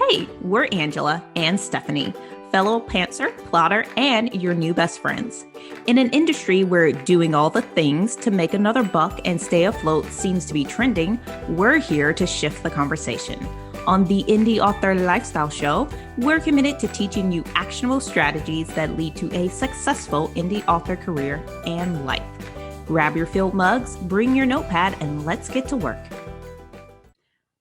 Hey, we're Angela and Stephanie, fellow pantser, plotter, and your new best friends. In an industry where doing all the things to make another buck and stay afloat seems to be trending, we're here to shift the conversation. On the Indie Author Lifestyle Show, we're committed to teaching you actionable strategies that lead to a successful indie author career and life. Grab your filled mugs, bring your notepad, and let's get to work.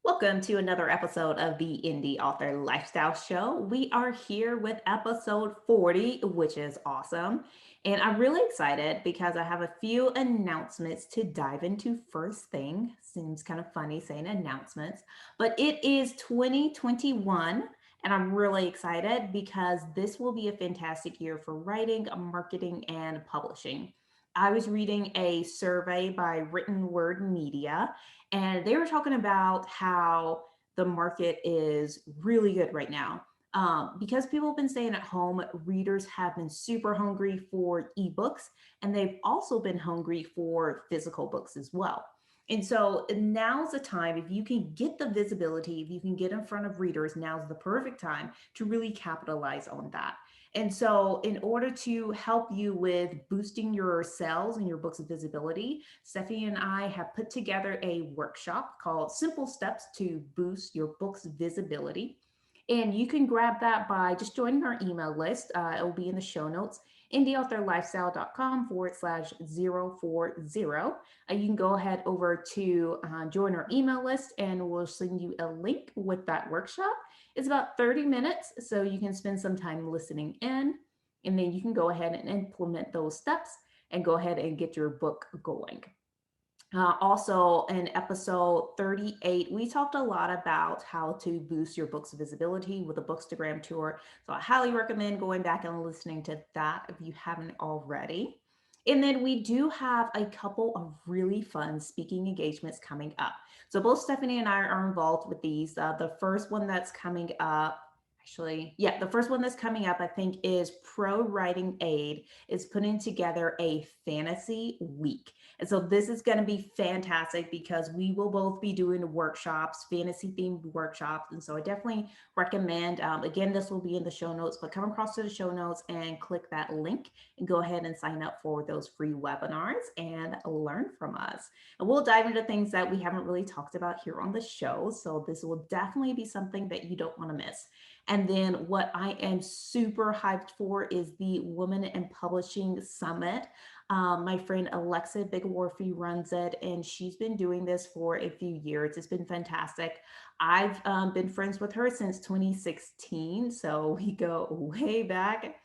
Welcome to another episode of the Indie Author Lifestyle Show. We are here with episode 40, which is awesome. And I'm really excited because I have a few announcements to dive into first thing. Seems kind of funny saying announcements, but it is 2021. And I'm really excited because this will be a fantastic year for writing, marketing, and publishing. I was reading a survey by Written Word Media, and they were talking about how the market is really good right now. Because people have been staying at home, readers have been super hungry for ebooks, and they've also been hungry for physical books as well. And so now's the time, if you can get the visibility, if you can get in front of readers, now's the perfect time to really capitalize on that. And so, in order to help you with boosting your sales and your book's visibility, Stephanie and I have put together a workshop called Simple Steps to Boost Your Book's Visibility. And you can grab that by just joining our email list. It will be in the show notes, indieauthorlifestyle.com/040. You can go ahead over to join our email list and we'll send you a link with that workshop. It's about 30 minutes, so you can spend some time listening in, and then you can go ahead and implement those steps and go ahead and get your book going. Also, in episode 38, we talked a lot about how to boost your book's visibility with a Bookstagram tour. So I highly recommend going back and listening to that if you haven't already. And then we do have a couple of really fun speaking engagements coming up. So both Stephanie and I are involved with these. The first one that's coming up, the first one that's coming up, I think, is Pro Writing Aid is putting together a fantasy week. And so this is going to be fantastic because we will both be doing workshops, fantasy themed workshops. And so I definitely recommend, again, this will be in the show notes, but come across to the show notes and click that link and go ahead and sign up for those free webinars and learn from us. And we'll dive into things that we haven't really talked about here on the show. So this will definitely be something that you don't want to miss. And then what I am super hyped for is the Women in Publishing Summit. My friend Alexa Bigwarfy runs it, and she's been doing this for a few years. It's been fantastic. I've been friends with her since 2016, so we go way back,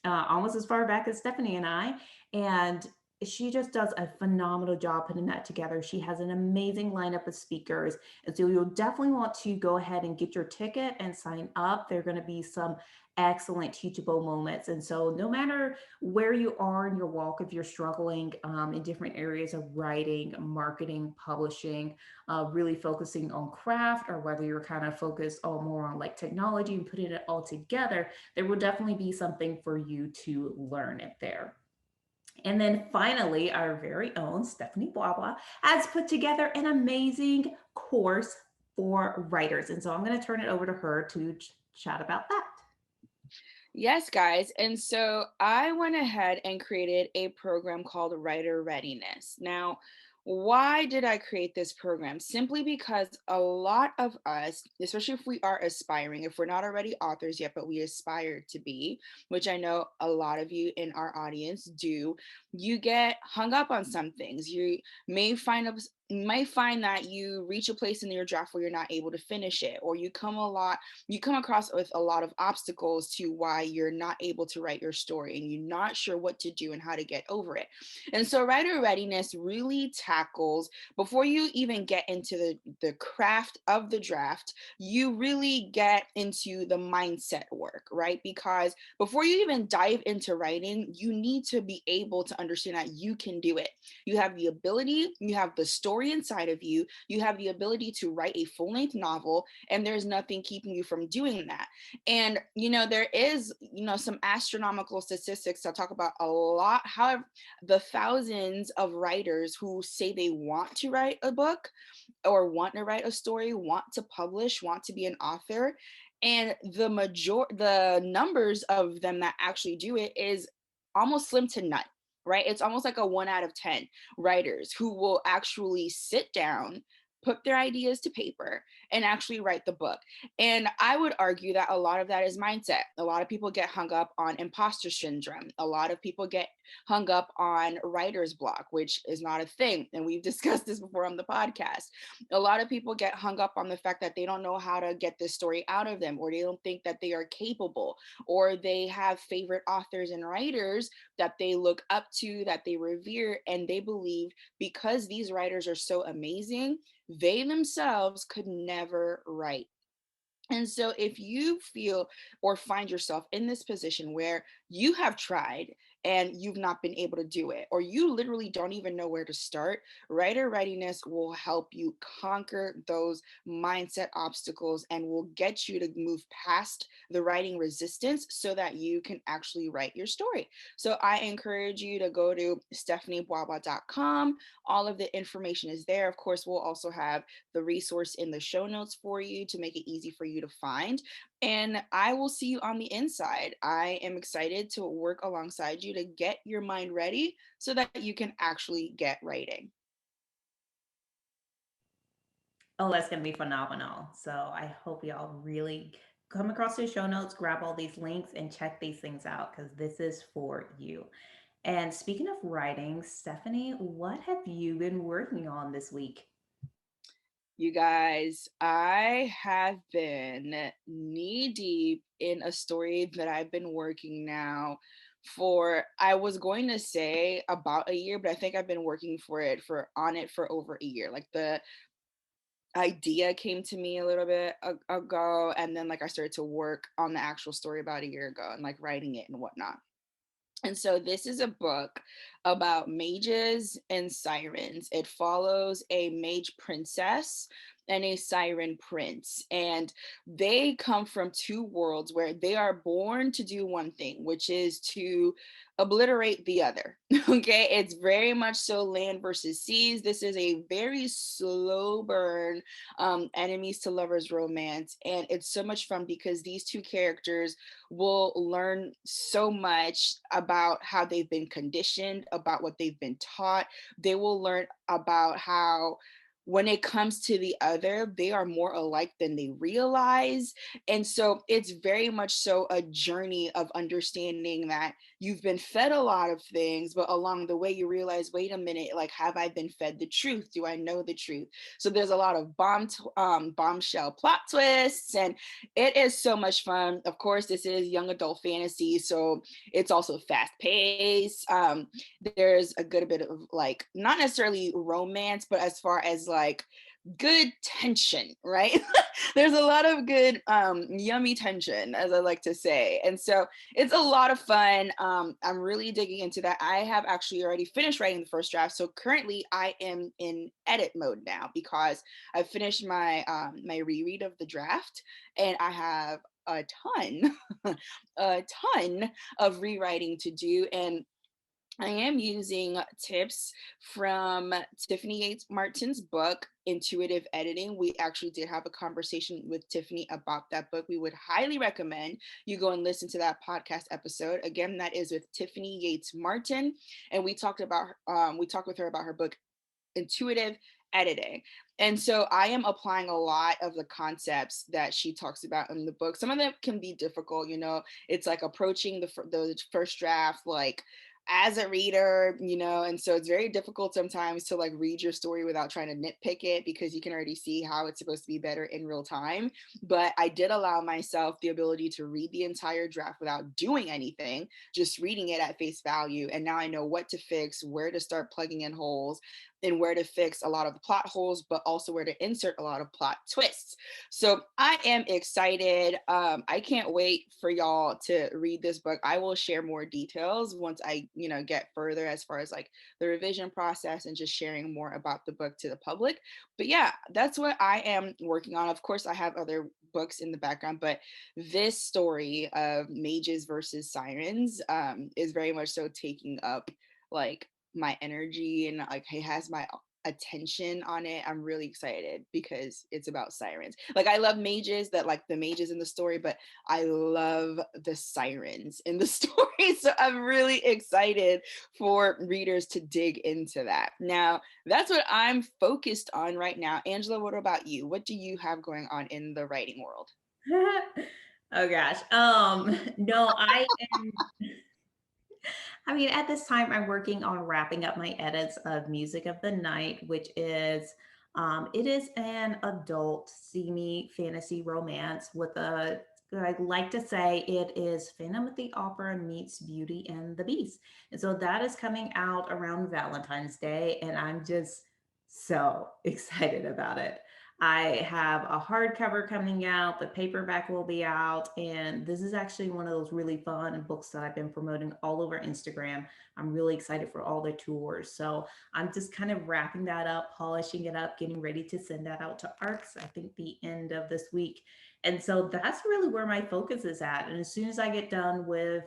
almost as far back as Stephanie and I. And she just does a phenomenal job putting that together. She has an amazing lineup of speakers. And so you'll definitely want to go ahead and get your ticket and sign up. There are going to be some excellent teachable moments. And so no matter where you are in your walk, if you're struggling in different areas of writing, marketing, publishing, really focusing on craft, or whether you're kind of focused on more on like technology and putting it all together, there will definitely be something for you to learn it there. And then finally, our very own Stephanie Blah has put together an amazing course for writers. And so I'm going to turn it over to her to chat about that. Yes, guys. And so I went ahead and created a program called Writer Readiness. Now, why did I create this program? Simply because a lot of us, especially if we are aspiring, if we're not already authors yet, but we aspire to be, which I know a lot of you in our audience do, you get hung up on some things. May find you might find that you reach a place in your draft where you're not able to finish it, or you come across with a lot of obstacles to why you're not able to write your story and you're not sure what to do and how to get over it. And so writer readiness really tackles, before you even get into the craft of the draft, you really get into the mindset work, right? Because before you even dive into writing, you need to be able to understand that you can do it. You have the ability, you have the story inside of you, you have the ability to write a full-length novel, and there's nothing keeping you from doing that. And there is some astronomical statistics that talk about a lot, however, the thousands of writers who say they want to write a book or want to write a story, want to publish, want to be an author, And the numbers of them that actually do it is almost slim to none, right? It's almost like a 1 out of 10 writers who will actually sit down, put their ideas to paper, and actually write the book. And I would argue that a lot of that is mindset. A lot of people get hung up on imposter syndrome. A lot of people get hung up on writer's block, which is not a thing. And we've discussed this before on the podcast. A lot of people get hung up on the fact that they don't know how to get this story out of them, or they don't think that they are capable, or they have favorite authors and writers that they look up to, that they revere, and they believe because these writers are so amazing, they themselves could never write. And so, if you feel or find yourself in this position where you have tried and you've not been able to do it, or you literally don't even know where to start, writer readiness will help you conquer those mindset obstacles and will get you to move past the writing resistance so that you can actually write your story. So, I encourage you to go to stephaniebwaba.com. All of the information is there. Of course, we'll also have the resource in the show notes for you to make it easy for you to find. And I will see you on the inside. I am excited to work alongside you to get your mind ready so that you can actually get writing. Oh, that's going to be phenomenal. So I hope y'all really come across the show notes, grab all these links, and check these things out because this is for you. And speaking of writing, Stephanie, what have you been working on this week? You guys, I have been knee deep in a story that I've been working now for, I was going to say about a year, but I think I've been working on it for over a year. Like the idea came to me a little bit ago, and then like I started to work on the actual story about a year ago and like writing it and whatnot. And so this is a book about mages and sirens. It follows a mage princess and a siren prince. And they come from two worlds where they are born to do one thing, which is to obliterate the other. Okay. It's very much so land versus seas. This is a very slow burn, enemies to lovers romance. And it's so much fun because these two characters will learn so much about how they've been conditioned, about what they've been taught. They will learn about how, when it comes to the other, they are more alike than they realize. And so it's very much so a journey of understanding that you've been fed a lot of things, but along the way you realize, wait a minute, like, have I been fed the truth? Do I know the truth? So there's a lot of bombshell plot twists, and it is so much fun. Of course, this is young adult fantasy, so it's also fast paced. There's a good bit of like, not necessarily romance, but as far as like good tension, right? There's a lot of good yummy tension, as I like to say. And so it's a lot of fun. I'm really digging into that. I have actually already finished writing the first draft, so currently I am in edit mode now because I finished my reread of the draft, and I have a ton a ton of rewriting to do. And I am using tips from Tiffany Yates Martin's book, Intuitive Editing. We actually did have a conversation with Tiffany about that book. We would highly recommend you go and listen to that podcast episode. Again, that is with Tiffany Yates Martin. And we talked with her about her book, Intuitive Editing. And so I am applying a lot of the concepts that she talks about in the book. Some of them can be difficult, it's like approaching the first draft, like as a reader, and so it's very difficult sometimes to like read your story without trying to nitpick it because you can already see how it's supposed to be better in real time. But I did allow myself the ability to read the entire draft without doing anything, just reading it at face value. And now I know what to fix, where to start plugging in holes, and where to fix a lot of the plot holes, but also where to insert a lot of plot twists. So I am excited. I can't wait for y'all to read this book. I will share more details once I, get further as far as like the revision process and just sharing more about the book to the public. But yeah, that's what I am working on. Of course, I have other books in the background, but this story of mages versus sirens is very much so taking up like my energy, and like it has my attention on it, I'm really excited because it's about sirens. Like I love mages, that like the mages in the story, but I love the sirens in the story. So I'm really excited for readers to dig into that. Now, that's what I'm focused on right now. Angela, what about you? What do you have going on in the writing world? Oh gosh. No, I mean, at this time, I'm working on wrapping up my edits of Music of the Night, which is it is an adult steamy fantasy romance with a I like to say it is Phantom of the Opera meets Beauty and the Beast. And so that is coming out around Valentine's Day, and I'm just so excited about it. I have a hardcover coming out, the paperback will be out, and this is actually one of those really fun books that I've been promoting all over Instagram. I'm really excited for all the tours. So I'm just kind of wrapping that up, polishing it up, getting ready to send that out to ARCs, I think the end of this week. And so that's really where my focus is at. And as soon as I get done with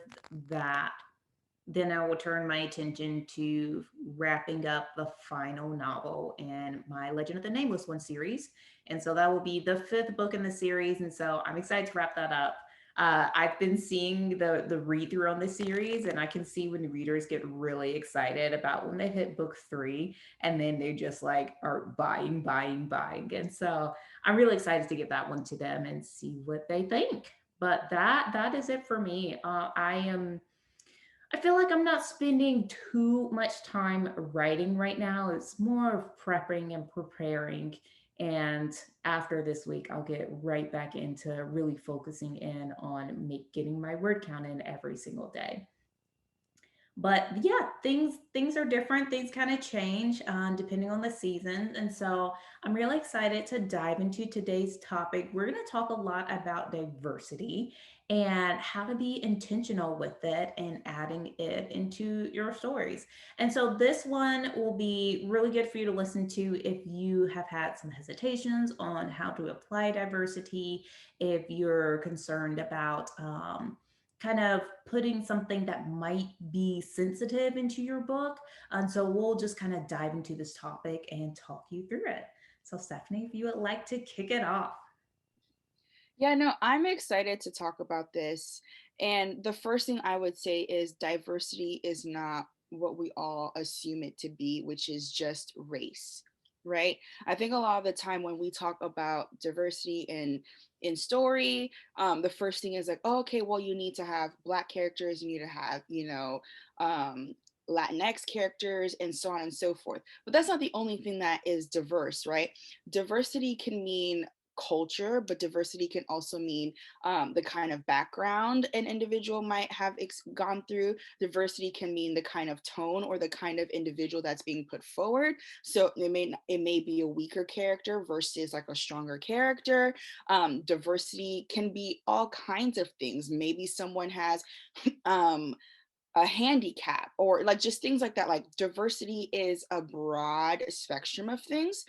that, then I will turn my attention to wrapping up the final novel in my Legend of the Nameless One series. And so that will be the fifth book in the series. And so I'm excited to wrap that up. I've been seeing the read through on the series, and I can see when the readers get really excited about when they hit book three, and then they just like are buying, buying, buying. And so I'm really excited to get that one to them and see what they think. But that is it for me. I feel like I'm not spending too much time writing right now. It's more of prepping and preparing. And after this week, I'll get right back into really focusing in on getting my word count in every single day. But yeah, things are different. Things kind of change depending on the season. And so I'm really excited to dive into today's topic. We're going to talk a lot about diversity and how to be intentional with it and adding it into your stories. And so this one will be really good for you to listen to if you have had some hesitations on how to apply diversity, if you're concerned about kind of putting something that might be sensitive into your book. And so we'll just kind of dive into this topic and talk you through it. So, Stephanie, if you would like to kick it off. Yeah, no, I'm excited to talk about this. And the first thing I would say is diversity is not what we all assume it to be, which is just race, right? I think a lot of the time when we talk about diversity in story, the first thing is like, oh, okay, well, you need to have Black characters, you need to have, um, Latinx characters, and so on and so forth. But that's not the only thing that is diverse, right? Diversity can mean culture, but diversity can also mean the kind of background an individual might have gone through. Diversity can mean the kind of tone or the kind of individual that's being put forward. So it may be a weaker character versus like a stronger character. Diversity can be all kinds of things. Maybe someone has um, a handicap or like just things like that. Like diversity is a broad spectrum of things,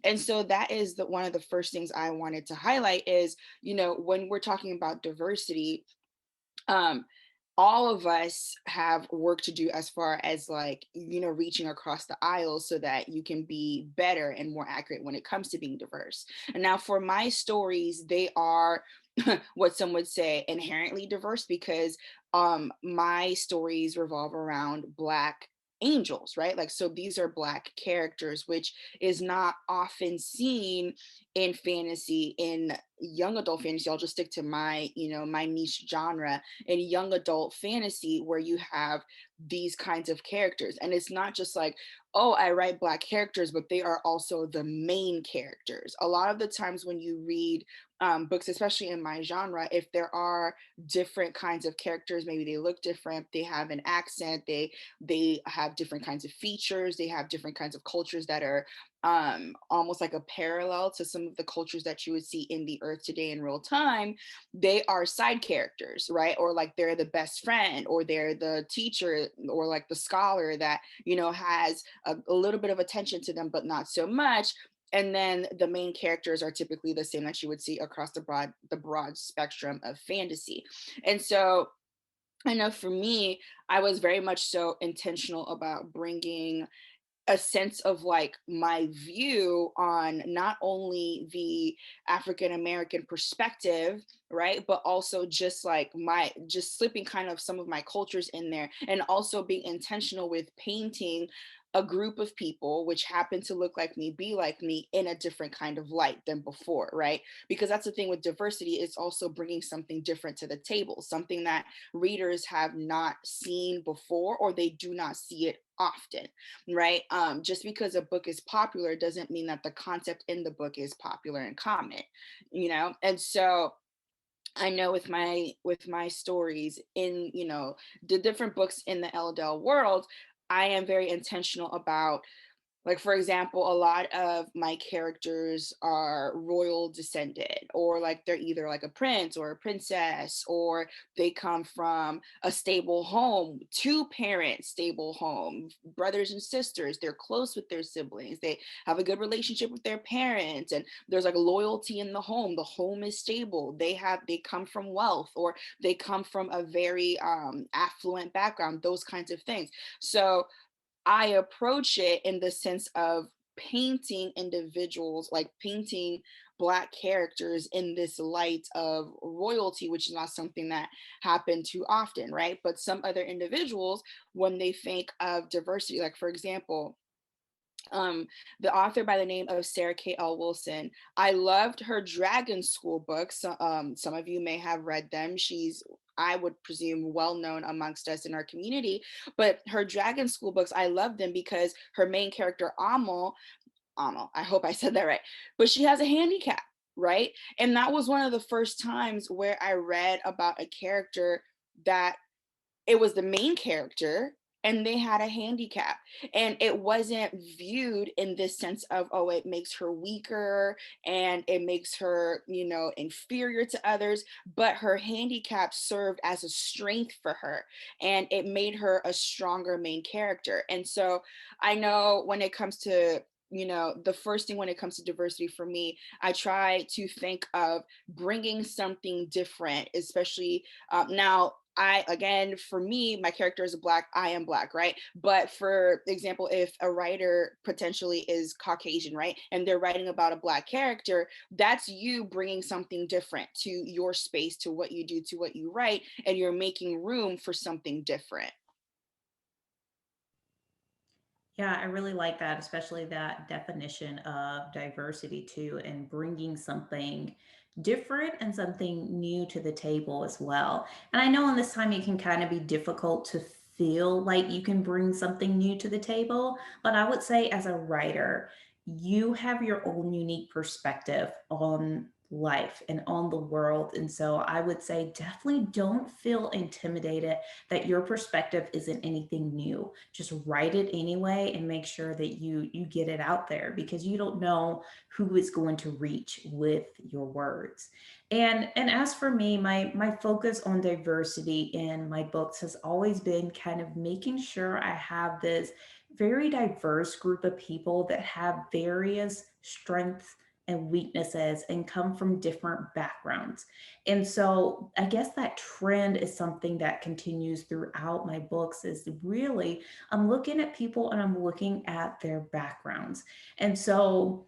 and so that is the one of the first things I wanted to highlight is, when we're talking about diversity, um all of us have work to do as far as like, reaching across the aisle so that you can be better and more accurate when it comes to being diverse. And now for my stories, they are what some would say inherently diverse because my stories revolve around Black angels, right? Like, so these are Black characters, which is not often seen in fantasy, in young adult fantasy. I'll just stick to my, my niche genre, in young adult fantasy, where you have these kinds of characters. And it's not just like, oh, I write Black characters, but they are also the main characters. A lot of the times when you read books, especially in my genre, if there are different kinds of characters, maybe they look different, they have an accent, they have different kinds of features, they have different kinds of cultures that are almost like a parallel to some of the cultures that you would see in the earth today in real time. They are side characters, right? Or like they're the best friend, or they're the teacher, or like the scholar that, has a little bit of attention to them, but not so much. And then the main characters are typically the same that you would see across the broad spectrum of fantasy. And so I know for me, I was very much so intentional about bringing a sense of like my view on not only the African American perspective, right, but also just like my just slipping kind of some of my cultures in there, and also being intentional with painting a group of people which happen to look like me, be like me, in a different kind of light than before, right? Because that's the thing with diversity, it's also bringing something different to the table, something that readers have not seen before, or they do not see it often, right? Just because a book is popular doesn't mean that the concept in the book is popular and common, you know? And so I know with my stories in, you know, the different books in the LDL world, I am very intentional about, like, for example, a lot of my characters are royal descended, or like they're either like a prince or a princess, or they come from a stable home, two parent stable home, brothers and sisters. They're close with their siblings. They have a good relationship with their parents, and there's like loyalty in the home. The home is stable. They come from wealth, or they come from a very affluent background, those kinds of things. So I approach it in the sense of painting individuals, like painting Black characters in this light of royalty, which is not something that happened too often, right? But some other individuals, when they think of diversity, like for example, the author by the name of Sarah K. L. Wilson. I loved her Dragon School books. Some of you may have read them. She's, I would presume, well known amongst us in our community. But her Dragon School books, I love them because her main character, Amal, I hope I said that right, but she has a handicap, right? And that was one of the first times where I read about a character that it was the main character and they had a handicap, and it wasn't viewed in this sense of, oh, it makes her weaker and it makes her, you know, inferior to others, but her handicap served as a strength for her, and it made her a stronger main character. And so I know when it comes to, you know, the first thing when it comes to diversity for me, I try to think of bringing something different, especially now I, again, for me, my character is Black, I am Black, right? But for example, if a writer potentially is Caucasian, right, and they're writing about a Black character, that's you bringing something different to your space, to what you do, to what you write, and you're making room for something different. Yeah, I really like that, especially that definition of diversity too, and bringing something different and something new to the table as well. And I know in this time it can kind of be difficult to feel like you can bring something new to the table, but I would say as a writer, you have your own unique perspective on life and on the world. And so I would say definitely don't feel intimidated that your perspective isn't anything new. Just write it anyway and make sure that you get it out there, because you don't know who is going to reach with your words. And as for me, my focus on diversity in my books has always been kind of making sure I have this very diverse group of people that have various strengths and weaknesses and come from different backgrounds. And so I guess that trend is something that continues throughout my books, is really I'm looking at people and I'm looking at their backgrounds. And so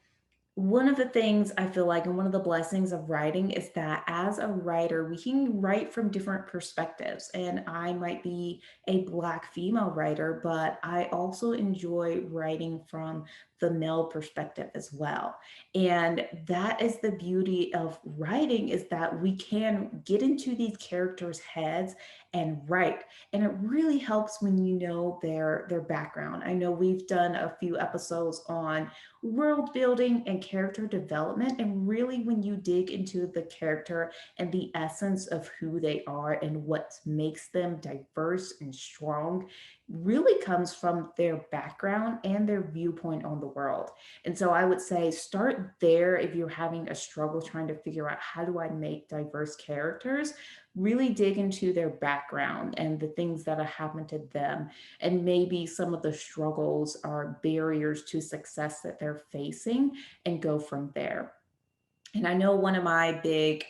one of the things I feel like, and one of the blessings of writing, is that as a writer, we can write from different perspectives. And I might be a Black female writer, but I also enjoy writing from the male perspective as well. And that is the beauty of writing, is that we can get into these characters' heads and write. And it really helps when you know their background. I know we've done a few episodes on world building and character development. And really, when you dig into the character and the essence of who they are and what makes them diverse and strong, really comes from their background and their viewpoint on the world. And so I would say start there if you're having a struggle trying to figure out how do I make diverse characters. Really dig into their background and the things that have happened to them, and maybe some of the struggles are barriers to success that they're facing, and go from there. And I know one of my big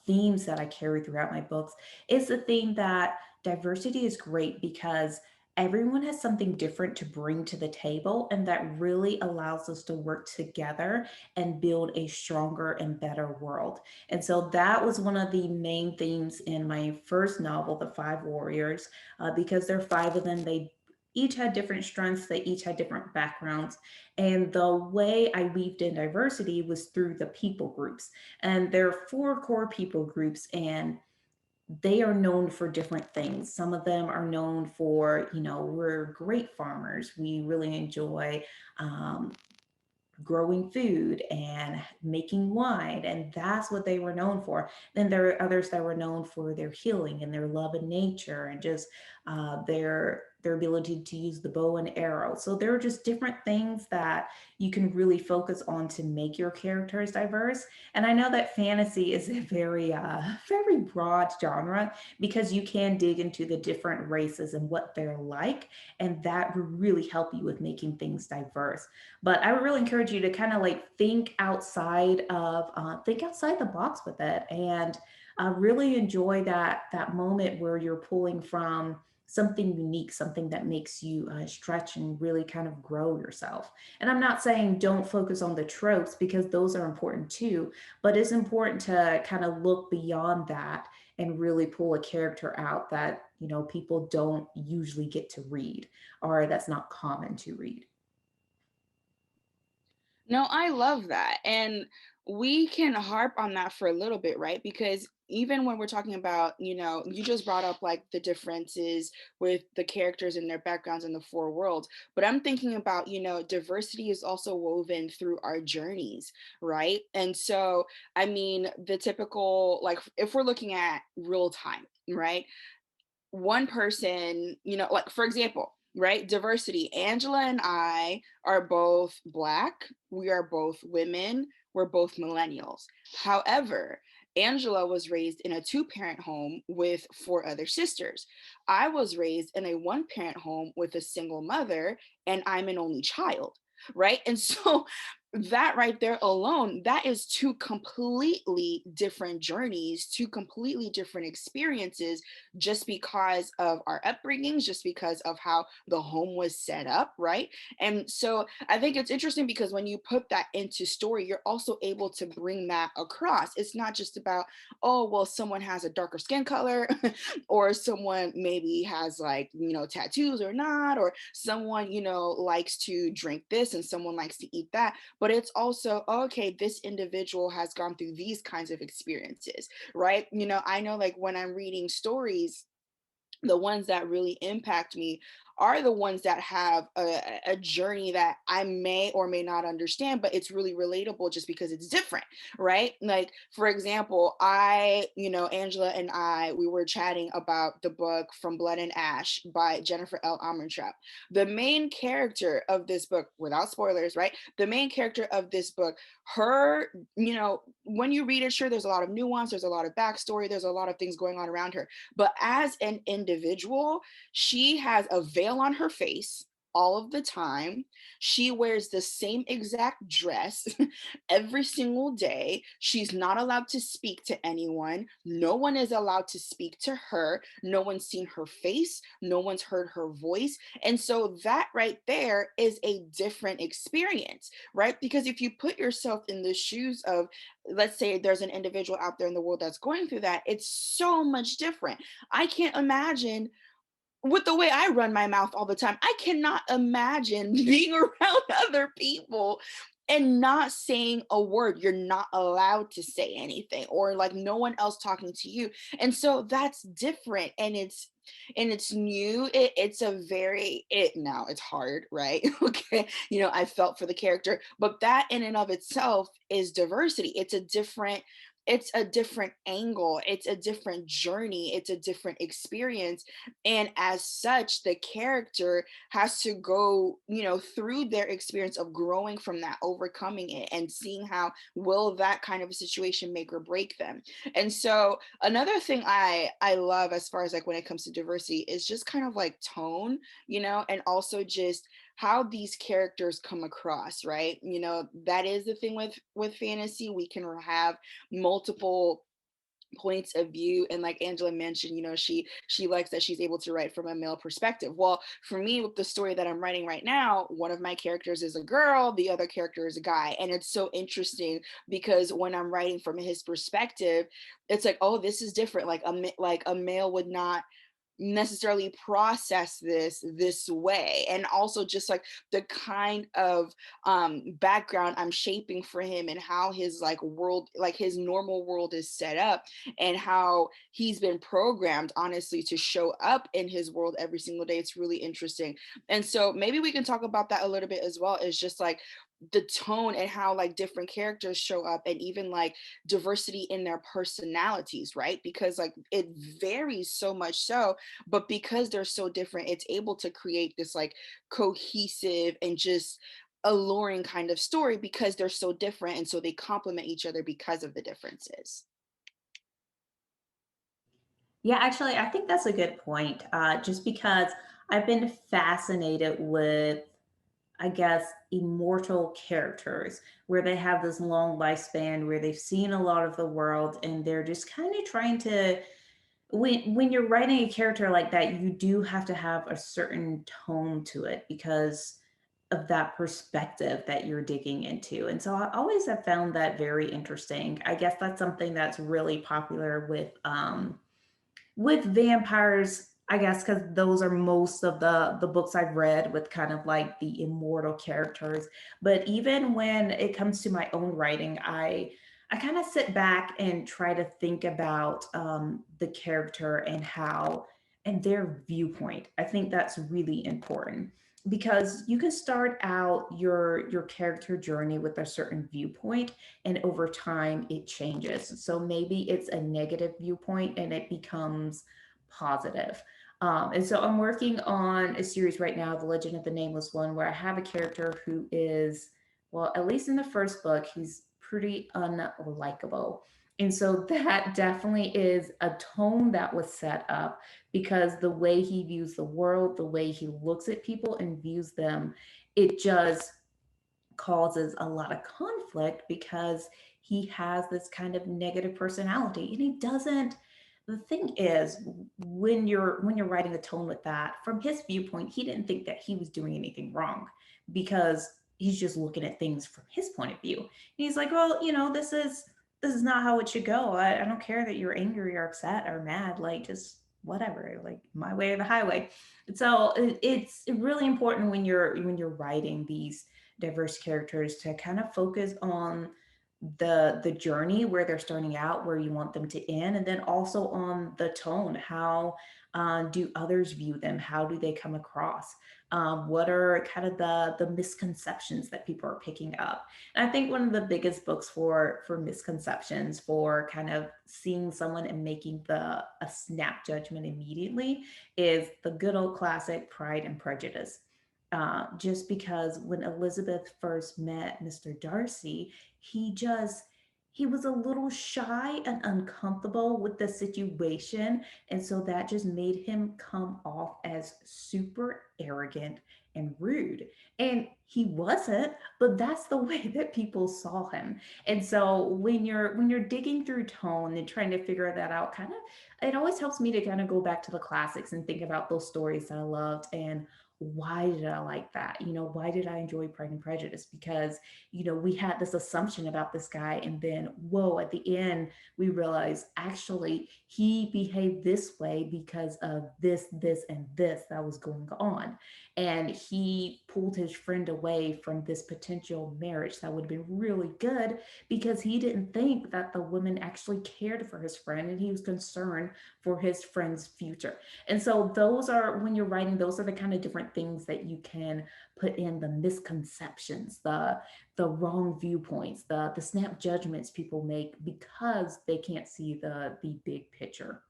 themes that I carry throughout my books is the theme that diversity is great because everyone has something different to bring to the table, and that really allows us to work together and build a stronger and better world. And so that was one of the main themes in my first novel, The Five Warriors, because there are five of them. They each had different strengths, they each had different backgrounds. And the way I weaved in diversity was through the people groups. And there are four core people groups, and they are known for different things. Some of them are known for, we're great farmers. We really enjoy um, growing food and making wine, and that's what they were known for. Then there are others that were known for their healing and their love of nature and just their ability to use the bow and arrow. So there are just different things that you can really focus on to make your characters diverse. And I know that fantasy is a very very broad genre, because you can dig into the different races and what they're like, and that will really help you with making things diverse. But I would really encourage you to kind of like think outside the box with it, and really enjoy that moment where you're pulling from something unique, something that makes you stretch and really kind of grow yourself. And I'm not saying don't focus on the tropes, because those are important too, but it's important to kind of look beyond that and really pull a character out that people don't usually get to read, or that's not common to read. No, I love that. And we can harp on that for a little bit, right? Because even when we're talking about, you just brought up like the differences with the characters and their backgrounds in the four worlds. But I'm thinking about, diversity is also woven through our journeys, right? And so, I mean, the typical, like, if we're looking at real time, right? One person, like for example, right? Diversity. Angela and I are both Black. We are both women. We're both millennials. However, Angela was raised in a two-parent home with four other sisters. I was raised in a one-parent home with a single mother, and I'm an only child. Right. And so that right there alone, that is two completely different journeys, two completely different experiences, just because of our upbringings, just because of how the home was set up, right? And so I think it's interesting because when you put that into story, you're also able to bring that across. It's not just about, oh, well, someone has a darker skin color, or someone maybe has like, tattoos or not, or someone, likes to drink this and someone likes to eat that. But it's also, okay, this individual has gone through these kinds of experiences, right? I know like when I'm reading stories, the ones that really impact me are the ones that have a journey that I may or may not understand, but it's really relatable just because it's different, right? Like, for example, Angela and I, we were chatting about the book From Blood and Ash by Jennifer L. Armentrout. The main character of this book, without spoilers, right? The main character of this book, her, when you read it, sure, there's a lot of nuance, there's a lot of backstory, there's a lot of things going on around her. But as an individual, she has a veil on her face all of the time. She wears the same exact dress every single day. She's not allowed to speak to anyone. No one is allowed to speak to her. No one's seen her face. No one's heard her voice. And so that right there is a different experience, right? Because if you put yourself in the shoes of, let's say there's an individual out there in the world that's going through that, it's so much different. I can't imagine, with the way I run my mouth all the time, I cannot imagine being around other people and not saying a word. You're not allowed to say anything, or like no one else talking to you. And so that's different, and it's new. It's a very it now it's hard, right? Okay, I felt for the character, but that in and of itself is diversity. It's a different angle, it's a different journey, it's a different experience. And as such, the character has to go, through their experience of growing from that, overcoming it, and seeing how will that kind of a situation make or break them. And so another thing I love as far as like when it comes to diversity is just kind of like tone, and also just how these characters come across, right? That is the thing with fantasy. We can have multiple points of view. And like Angela mentioned, she likes that she's able to write from a male perspective. Well, for me, with the story that I'm writing right now, one of my characters is a girl, the other character is a guy. And it's so interesting because when I'm writing from his perspective, it's like, oh, this is different. Like like a male would not necessarily process this way. And also just like the kind of background I'm shaping for him, and how his like world, like his normal world is set up, and how he's been programmed honestly to show up in his world every single day. It's really interesting. And so maybe we can talk about that a little bit as well, is just like the tone and how like different characters show up, and even like diversity in their personalities, right? Because like it varies so much so, but because they're so different, it's able to create this like cohesive and just alluring kind of story, because they're so different, and so they complement each other because of the differences. Yeah, actually, I think that's a good point. Just because I've been fascinated with, I guess, immortal characters where they have this long lifespan, where they've seen a lot of the world, and they're just kind of trying to. When you're writing a character like that, you do have to have a certain tone to it because of that perspective that you're digging into. And so I always have found that very interesting. I guess that's something that's really popular with vampires, I guess, because those are most of the books I've read with kind of like the immortal characters. But even when it comes to my own writing, I kind of sit back and try to think about the character and how and their viewpoint. I think that's really important because you can start out your character journey with a certain viewpoint, and over time it changes. So maybe it's a negative viewpoint and it becomes positive. And so I'm working on a series right now, The Legend of the Nameless One, where I have a character who is, well, at least in the first book, he's pretty unlikable. And so that definitely is a tone that was set up because the way he views the world, the way he looks at people and views them, it just causes a lot of conflict because he has this kind of negative personality and he doesn't. The thing is, when you're writing a tone with that, from his viewpoint, he didn't think that he was doing anything wrong because he's just looking at things from his point of view. And he's like, well, this is not how it should go. I don't care that you're angry or upset or mad, like just whatever, like my way or the highway. So it's really important when you're writing these diverse characters to kind of focus on the journey where they're starting out, where you want them to end, and then also on the tone. How do others view them? How do they come across? What are kind of the misconceptions that people are picking up? And I think one of the biggest books for misconceptions, for kind of seeing someone and making the a snap judgment immediately, is the good old classic Pride and Prejudice. Just because when Elizabeth first met Mr. Darcy, he was a little shy and uncomfortable with the situation. And so that just made him come off as super arrogant and rude. And he wasn't, but that's the way that people saw him. And so when you're digging through tone and trying to figure that out, kind of, it always helps me to kind of go back to the classics and think about those stories that I loved and why did I like that? Why did I enjoy Pride and Prejudice? Because, we had this assumption about this guy, and then, whoa, at the end, we realized actually he behaved this way because of this, and this that was going on. And he pulled his friend away from this potential marriage that would have been really good because he didn't think that the woman actually cared for his friend and he was concerned for his friend's future. And so those are, when you're writing, those are the kind of different things that you can put in: the misconceptions, the wrong viewpoints, the snap judgments people make because they can't see the big picture.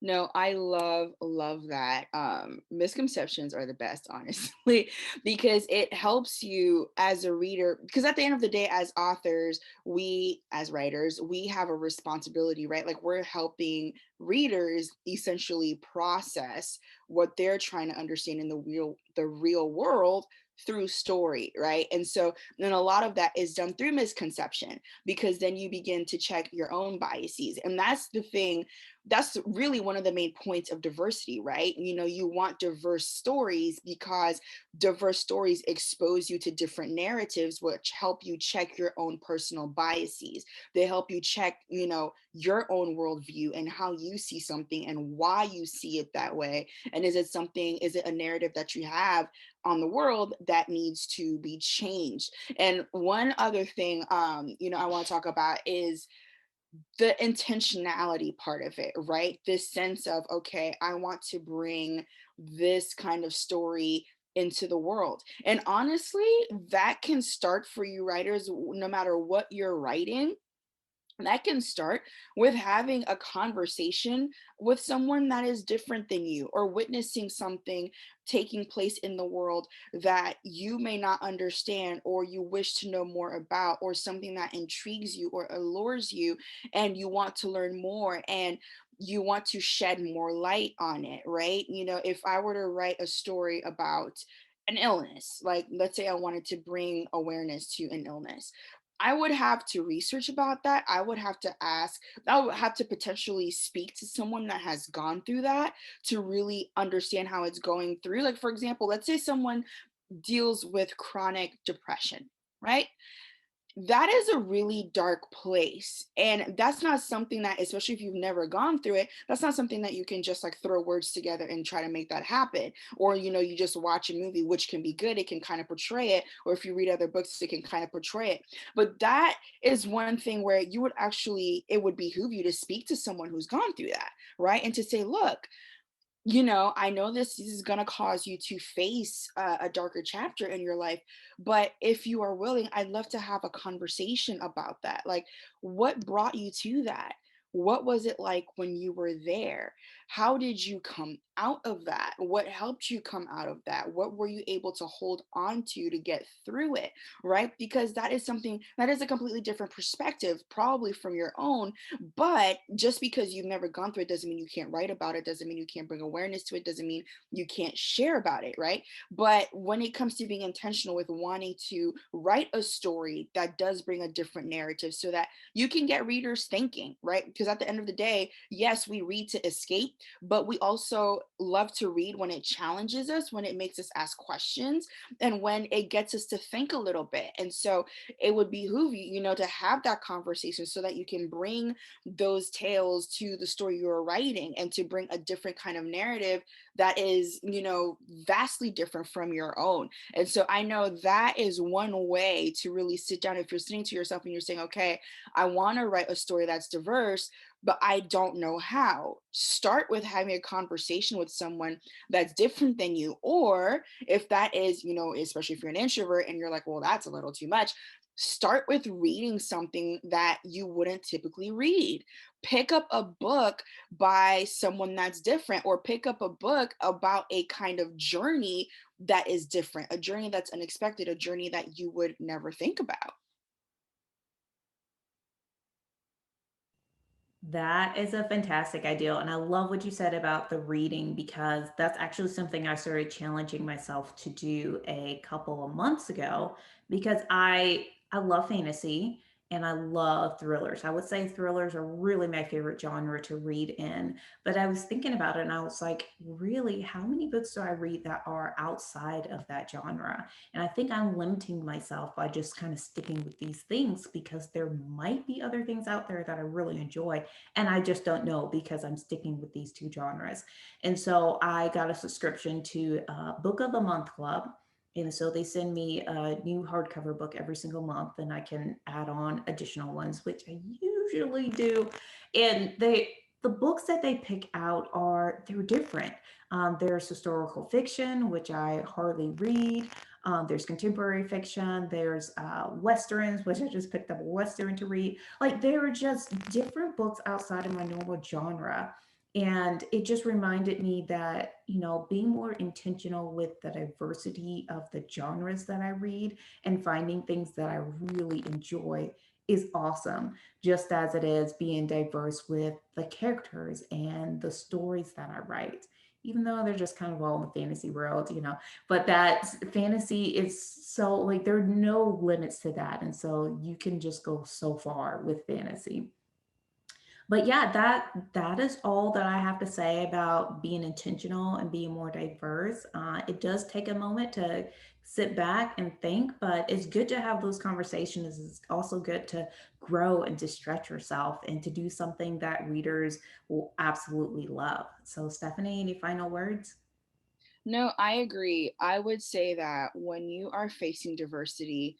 No, I love that. Misconceptions are the best, honestly, because it helps you as a reader. Because at the end of the day, as authors, we as writers, we have a responsibility, right? Like we're helping readers essentially process what they're trying to understand in the real world through story, right? And so then a lot of that is done through misconception, because then you begin to check your own biases. And that's the thing, that's really one of the main points of diversity, right? You know, you want diverse stories because diverse stories expose you to different narratives, which help you check your own personal biases. They help you check, you know, your own worldview and how you see something and why you see it that way. And is it something, is it a narrative that you have on the world that needs to be changed? And one other thing, you know, I want to talk about is the intentionality part of it, right? This sense of, okay, I want to bring this kind of story into the world. And honestly, that can start for you writers, no matter what you're writing, that can start with having a conversation with someone that is different than you, or witnessing something taking place in the world that you may not understand or you wish to know more about, or something that intrigues you or allures you and you want to learn more and you want to shed more light on it, right? You know, if I were to write a story about an illness, like let's say I wanted to bring awareness to an illness, I would have to research about that. I would have to ask, I would have to potentially speak to someone that has gone through that to really understand how it's going through. Like, for example, let's say someone deals with chronic depression, right? That is a really dark place. And that's not something that, especially if you've never gone through it, that's not something that you can just like throw words together and try to make that happen. Or, you know, you just watch a movie, which can be good, it can kind of portray it. Or if you read other books, it can kind of portray it. But that is one thing where you would actually, it would behoove you to speak to someone who's gone through that, right? And to say, look, you know, I know this is going to cause you to face a darker chapter in your life, but if you are willing, I'd love to have a conversation about that. Like, what brought you to that? What was it like when you were there? How did you come out of that? What helped you come out of that? What were you able to hold on to get through it? Right? Because that is something that is a completely different perspective, probably from your own. But just because you've never gone through it doesn't mean you can't write about it, doesn't mean you can't bring awareness to it, doesn't mean you can't share about it, right? But when it comes to being intentional with wanting to write a story that does bring a different narrative so that you can get readers thinking, right? Because at the end of the day, yes, we read to escape, but we also love to read when it challenges us, when it makes us ask questions, and when it gets us to think a little bit. And so it would behoove you, you know, to have that conversation so that you can bring those tales to the story you're writing and to bring a different kind of narrative that is, you know, vastly different from your own. And so I know that is one way to really sit down. If you're sitting to yourself and you're saying, okay, I want to write a story that's diverse, but I don't know how. Start with having a conversation with someone that's different than you. Or if that is, you know, especially if you're an introvert and you're like, well, that's a little too much, start with reading something that you wouldn't typically read. Pick up a book by someone that's different, or pick up a book about a kind of journey that is different, a journey that's unexpected, a journey that you would never think about. That is a fantastic idea. And I love what you said about the reading because that's actually something I started challenging myself to do a couple of months ago because I love fantasy and I love thrillers. I would say thrillers are really my favorite genre to read in. But I was thinking about it and I was like, really, how many books do I read that are outside of that genre? And I think I'm limiting myself by just kind of sticking with these things because there might be other things out there that I really enjoy and I just don't know because I'm sticking with these two genres. And so I got a subscription to Book of the Month Club. And so they send me a new hardcover book every single month, and I can add on additional ones, which I usually do. And the books that they pick out they're different. There's historical fiction, which I hardly read. There's contemporary fiction. There's westerns, which I just picked up a western to read. Like there are just different books outside of my normal genre. And it just reminded me that, you know, being more intentional with the diversity of the genres that I read and finding things that I really enjoy is awesome, just as it is being diverse with the characters and the stories that I write. even though they're just kind of all in the fantasy world, but that fantasy is so like there are no limits to that. And so you can just go so far with fantasy. But yeah, that is all that I have to say about being intentional and being more diverse. It does take a moment to sit back and think, but it's good to have those conversations. It's also good to grow and to stretch yourself and to do something that readers will absolutely love. So, Stephanie, any final words? No, I agree. I would say that when you are facing diversity,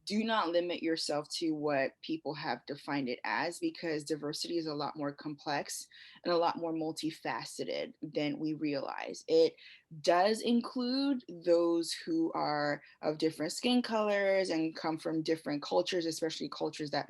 do not limit yourself to what people have defined it as, because diversity is a lot more complex and a lot more multifaceted than we realize. It does include those who are of different skin colors and come from different cultures, especially cultures that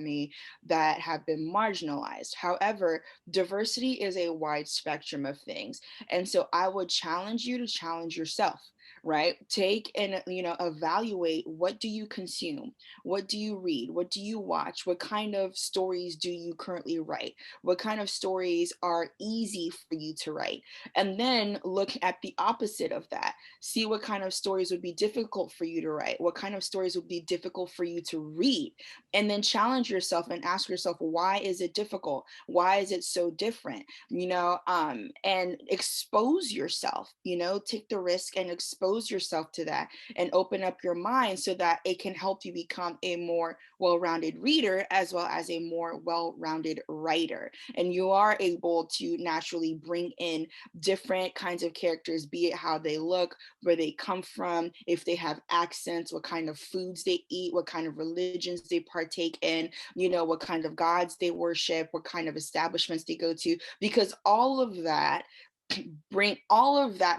have been marginalized. However, diversity is a wide spectrum of things. And so I would challenge you to challenge yourself, right? Take and evaluate, what do you consume, what do you read, what do you watch, what kind of stories do you currently write, what kind of stories are easy for you to write, and then look at the opposite of that. See what kind of stories would be difficult for you to write, what kind of stories would be difficult for you to read, and then challenge yourself and ask yourself, why is it difficult, why is it so different, and expose yourself, take the risk and expose yourself to that, and open up your mind so that it can help you become a more well-rounded reader as well as a more well-rounded writer. And you are able to naturally bring in different kinds of characters, be it how they look, where they come from, if they have accents, what kind of foods they eat, what kind of religions they partake in, what kind of gods they worship, what kind of establishments they go to, because all of that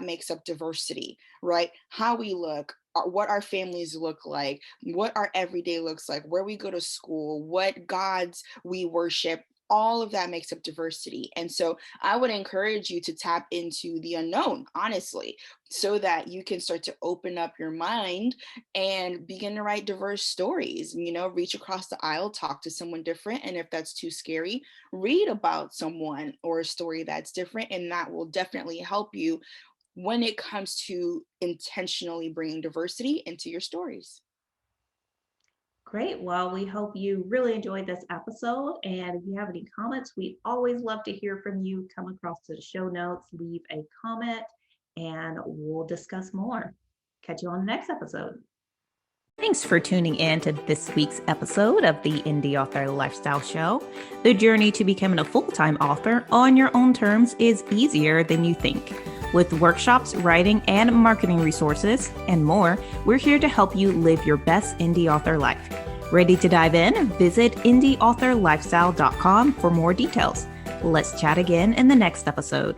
makes up diversity, right? How we look, what our families look like, what our everyday looks like, where we go to school, what gods we worship. All of that makes up diversity. And so I would encourage you to tap into the unknown, honestly, so that you can start to open up your mind and begin to write diverse stories. Reach across the aisle, talk to someone different. And if that's too scary, read about someone or a story that's different. And that will definitely help you when it comes to intentionally bringing diversity into your stories. Great. Well, we hope you really enjoyed this episode. And if you have any comments, we always love to hear from you. Come across to the show notes, leave a comment, and we'll discuss more. Catch you on the next episode. Thanks for tuning in to this week's episode of the Indie Author Lifestyle Show. The journey to becoming a full-time author on your own terms is easier than you think. With workshops, writing, and marketing resources, and more, we're here to help you live your best indie author life. Ready to dive in? Visit indieauthorlifestyle.com for more details. Let's chat again in the next episode.